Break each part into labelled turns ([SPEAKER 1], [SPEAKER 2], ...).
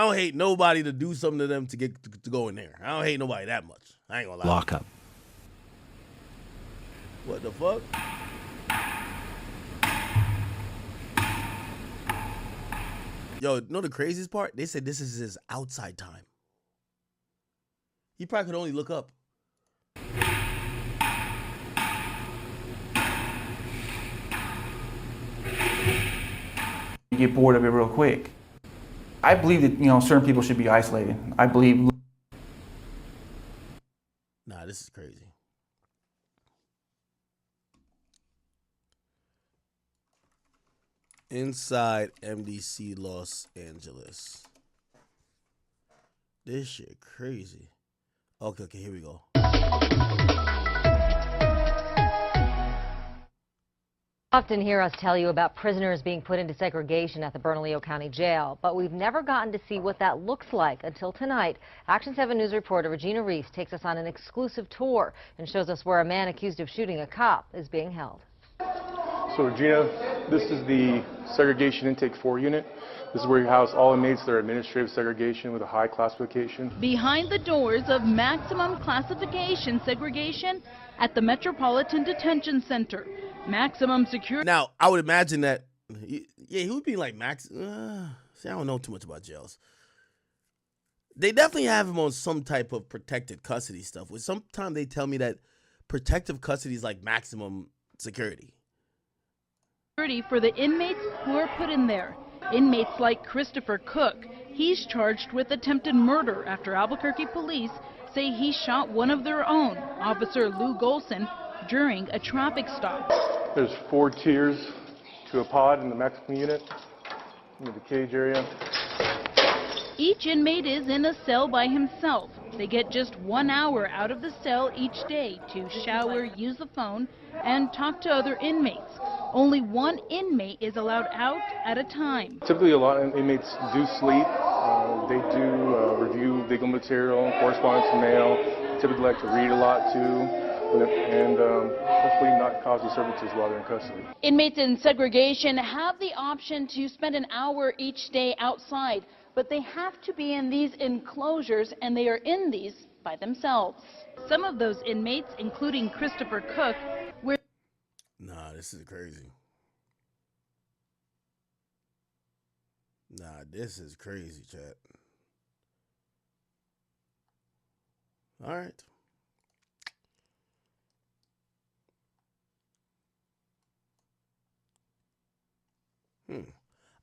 [SPEAKER 1] don't hate nobody to do something to them to get to go in there. I don't hate nobody that much. I ain't gonna lie.
[SPEAKER 2] Lock up.
[SPEAKER 1] What the fuck? Yo, you know the craziest part? They said this is his outside time. He probably could only look up.
[SPEAKER 3] You get bored of it real quick. I believe that, certain people should be isolated. I believe.
[SPEAKER 1] Nah, this is crazy. Inside MDC Los Angeles. This shit crazy. Okay, here we go.
[SPEAKER 4] Often hear us tell you about prisoners being put into segregation at the Bernalillo County Jail, but we've never gotten to see what that looks like until tonight. Action 7 News reporter Regina Reese takes us on an exclusive tour and shows us where a man accused of shooting a cop is being held.
[SPEAKER 5] So Regina, this is the Segregation Intake 4 unit. This is where you house all inmates that are administrative segregation with a high classification.
[SPEAKER 6] Behind the doors of maximum classification segregation at the Metropolitan Detention Center. Maximum security.
[SPEAKER 1] Now, I would imagine that, yeah, he would be like max. See, I don't know too much about jails. They definitely have him on some type of protected custody stuff. Sometimes they tell me that protective custody is like maximum security.
[SPEAKER 6] For the inmates who are put in there. Inmates like Christopher Cook. He's charged with attempted murder after Albuquerque police say he shot one of their own, Officer Lou Golson, during a traffic stop.
[SPEAKER 5] There's 4 tiers to a pod in the maximum unit, in the cage area.
[SPEAKER 6] Each inmate is in a cell by himself. They get just 1 hour out of the cell each day to shower, use the phone, and talk to other inmates. Only 1 inmate is allowed out at a time.
[SPEAKER 5] Typically, a lot of inmates do sleep. They do review legal material, correspondence, mail. Typically like to read a lot too, and hopefully not cause disturbances while they're in custody.
[SPEAKER 6] Inmates in segregation have the option to spend an hour each day outside, but they have to be in these enclosures, and they are in these by themselves. Some of those inmates, including Christopher Cook, were...
[SPEAKER 1] Nah, this is crazy. Nah, this is crazy, chat. All right.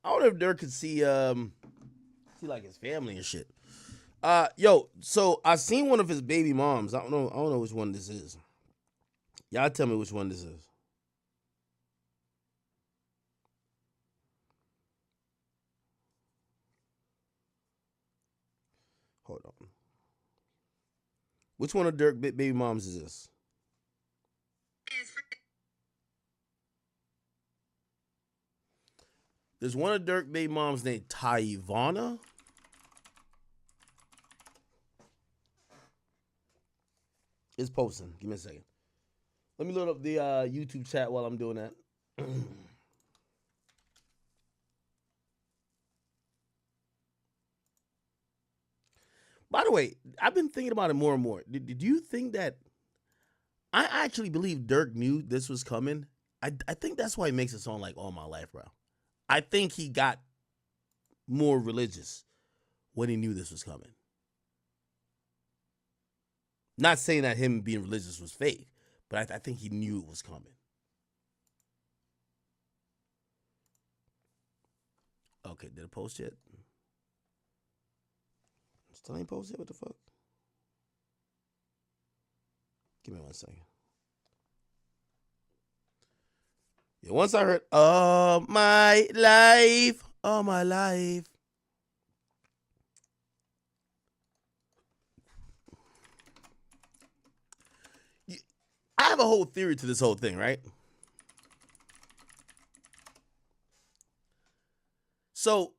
[SPEAKER 1] I wonder if Durk could see like his family and shit. Yo, so I seen one of his baby moms. I don't know which one this is. Y'all tell me which one this is. Hold on. Which one of Durk baby moms is this? There's one of Durk baby moms named Tyvana. It's posting. Give me a second. Let me load up the YouTube chat while I'm doing that. By the way, I've been thinking about it more and more. Did you think that... I actually believe Durk knew this was coming. I think that's why he makes a song like All My Life, bro. I think he got more religious when he knew this was coming. Not saying that him being religious was fake, but I think he knew it was coming. Okay, did it post yet? Still ain't posted? What the fuck? Give me 1 second. Yeah, once I heard all my life, all my life. I have a whole theory to this whole thing, right? So,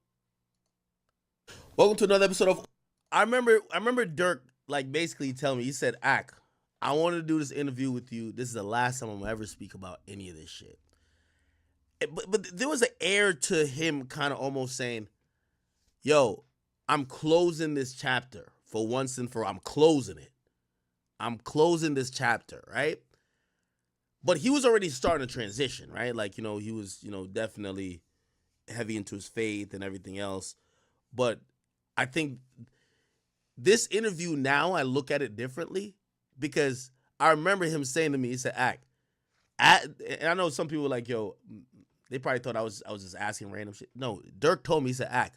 [SPEAKER 1] welcome to another episode of... I remember Durk like basically telling me, he said, "Ak, I want to do this interview with you. This is the last time I'm gonna ever speak about any of this shit." But there was an air to him kind of almost saying, "Yo, I'm closing this chapter for once and for all. I'm closing it. I'm closing this chapter, right? But he was already starting to transition, right? Like, he was, definitely heavy into his faith and everything else. But I think this interview now, I look at it differently because I remember him saying to me, he said, and I know some people were like, yo, they probably thought I was just asking random shit. No, Durk told me, he said, Act,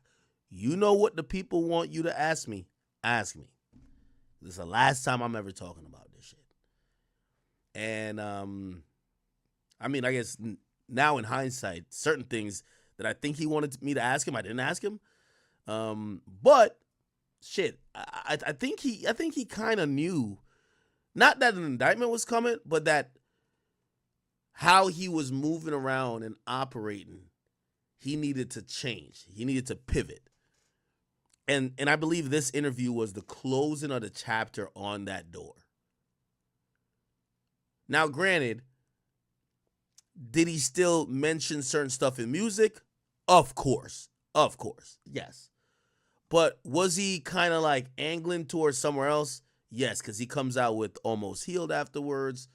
[SPEAKER 1] you know what the people want you to ask me? Ask me. This is the last time I'm ever talking about this shit. And, I mean, I guess now in hindsight, certain things that I think he wanted me to ask him, I didn't ask him. But shit, I think he kind of knew, not that an indictment was coming, but that how he was moving around and operating, he needed to change. He needed to pivot. And I believe this interview was the closing of the chapter on that door. Now, granted, did he still mention certain stuff in music? Of course. Of course. Yes. But was he kind of like angling towards somewhere else? Yes, because he comes out with Almost Healed afterwards.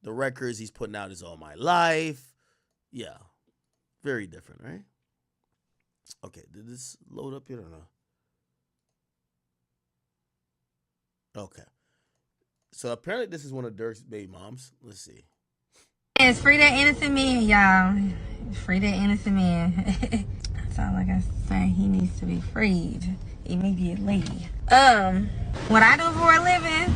[SPEAKER 1] The records he's putting out is All My Life. Yeah. Very different, right? Okay, did this load up yet or no? Okay. So apparently this is one of Durk's baby moms. Let's see.
[SPEAKER 2] Yes, free that innocent man, y'all. Free that innocent man. That's all I gotta say. He needs to be freed immediately. What I do for a living,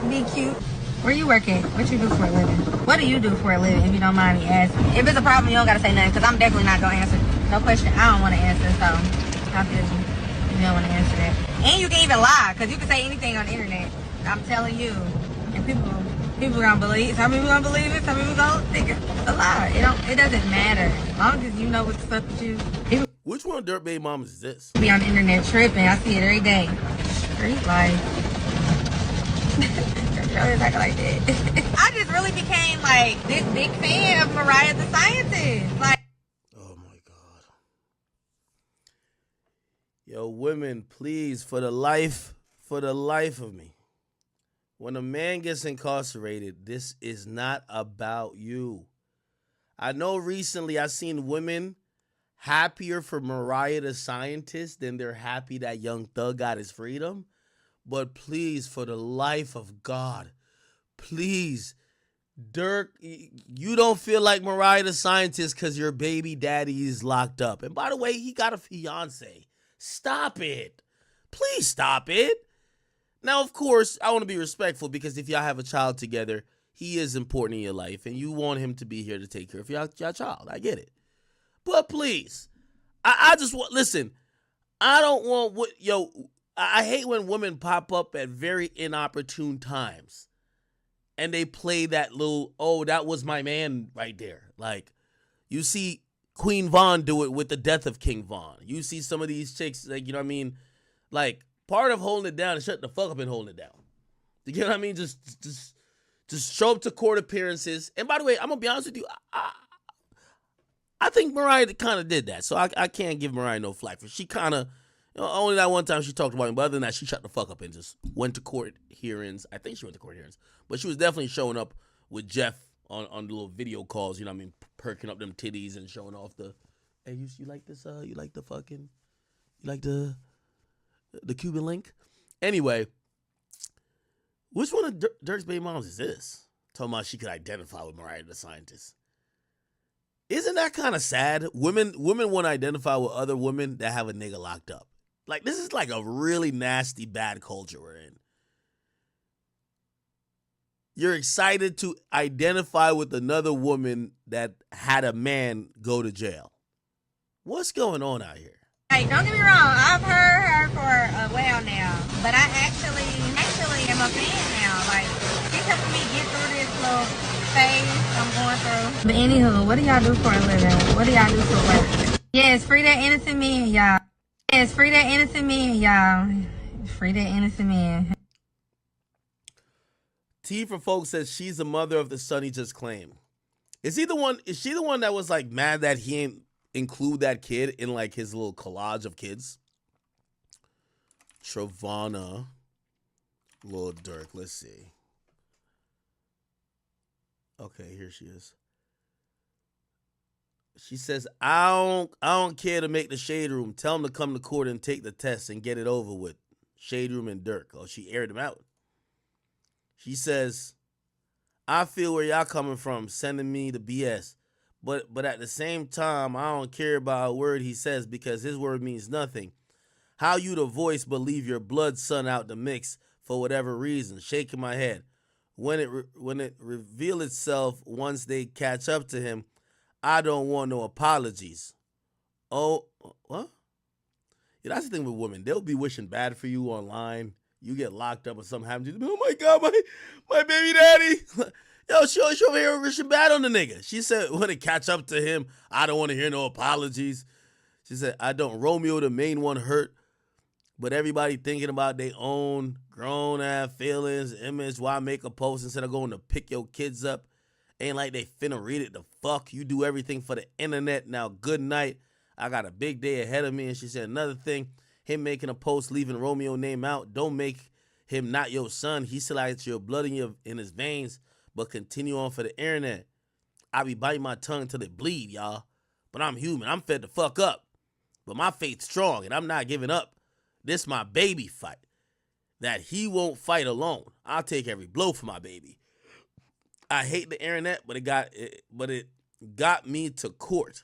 [SPEAKER 2] be cute. Where you work at? What you do for a living? What do you do for a living, if you don't mind me asking? If it's a problem, you don't gotta say nothing, because I'm definitely not gonna answer. No question I don't want to answer, so how could you if you don't want to answer that? And you can even lie, because you can say anything on the internet. I'm telling you. And people gonna believe. Some people gonna believe it, some people gonna think it's a lie. It doesn't matter. As long as you know what's up with you. People
[SPEAKER 1] Which one of Durk baby mamas is this?
[SPEAKER 2] be on the internet tripping. I see it every day. Street life. Always acting like that. I just really became like this big fan of Mariah the Scientist. Like,
[SPEAKER 1] Oh my God. Yo, women, please, for the life of me. When a man gets incarcerated, this is not about you. I know recently I've seen women happier for Mariah the Scientist than they're happy that Young Thug got his freedom. But please, for the life of God, please, Durk, you don't feel like Mariah the Scientist because your baby daddy is locked up. And by the way, he got a fiance. Stop it. Please stop it. Now, of course, I want to be respectful because if y'all have a child together, he is important in your life and you want him to be here to take care of your child. I get it. But please, I just want, listen, I don't want I hate when women pop up at very inopportune times and they play that little, oh, that was my man right there. Like, you see Queen Vaughn do it with the death of King Vaughn. You see some of these chicks, like, you know what I mean? Like, part of holding it down is shut the fuck up and holding it down. You get what I mean? Just show up to court appearances. And by the way, I'm going to be honest with you, I think Mariah kind of did that. So I can't give Mariah no flack for she kind of, only that one time she talked about him, but other than that, she shut the fuck up and just went to court hearings. I think she went to court hearings, but she was definitely showing up with Jeff on the little video calls, you know what I mean, perking up them titties and showing off the, hey, you like this, you like the fucking, you like the Cuban link? Anyway, which one of Durk's baby moms is this? Talking about she could identify with Mariah the Scientist. Isn't that kind of sad? Women want to identify with other women that have a nigga locked up. Like, this is like a really nasty, bad culture we're in. You're excited to identify with another woman that had a man go to jail. What's going on out here?
[SPEAKER 2] don't get me wrong, I've heard her for a while now, but I actually am a fan now. Like, she's helping me get through this little phase I'm going through. But anywho, what do y'all do for a living? What do y'all do for work? Yes, free that innocent man, y'all. Yes, free that innocent man, y'all. Free that innocent man.
[SPEAKER 1] T for folks says she's the mother of the son he just claimed. Is she the one that was like mad that he ain't include that kid in like his little collage of kids. Travana, Lil Durk. Let's see. Okay, here she is. She says, I don't care to make the shade room. Tell him to come to court and take the test and get it over with. Shade room and Durk. Oh, she aired him out. She says, I feel where y'all coming from, sending me the BS. But at the same time, I don't care about a word he says because his word means nothing. How you the voice but leave your blood son out the mix for whatever reason? Shaking my head. When it reveal itself once they catch up to him, I don't want no apologies. Oh, what? Yeah, that's the thing with women. They'll be wishing bad for you online. You get locked up or something happens to you. Oh my God, my baby daddy. Yo, she over here wishing bad on the nigga. She said when it catch up to him, I don't want to hear no apologies. She said, I don't. Romeo, the main one, hurt. But everybody thinking about their own grown-ass feelings, image. Why make a post instead of going to pick your kids up? Ain't like they finna read it the fuck. You do everything for the internet. Now, good night. I got a big day ahead of me. And she said another thing, him making a post leaving Romeo name out, don't make him not your son. He still has your blood in his veins, but continue on for the internet. I be biting my tongue till it bleed, y'all. But I'm human. I'm fed the fuck up. But my faith's strong, and I'm not giving up. This my baby fight. That he won't fight alone. I'll take every blow for my baby. I hate the internet, but it got me to court.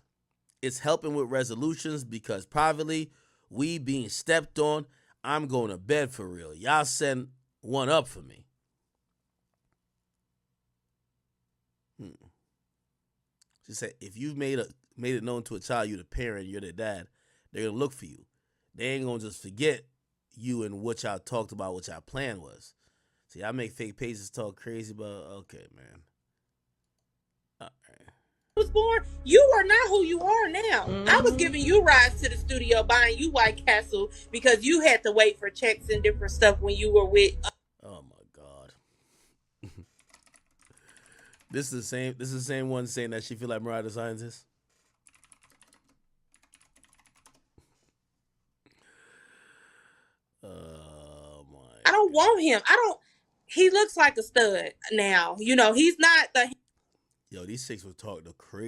[SPEAKER 1] It's helping with resolutions because privately, we being stepped on. I'm going to bed for real. Y'all send one up for me. She said, if you've made it known to a child you're the parent, you're the dad, they're going to look for you. They ain't going to just forget you and what y'all talked about, what y'all plan was. See, I make fake pages talk crazy, but okay, man. All right.
[SPEAKER 7] Was born, you are not who you are now. I was giving you rides to the studio, buying you White Castle because you had to wait for checks and different stuff when you were with.
[SPEAKER 1] Oh my God. This is the same one saying that she feel like Mariah the Scientist.
[SPEAKER 7] I don't want him. He looks like a stud now. You know, he's not the.
[SPEAKER 1] Yo, these chicks will talk the crazy.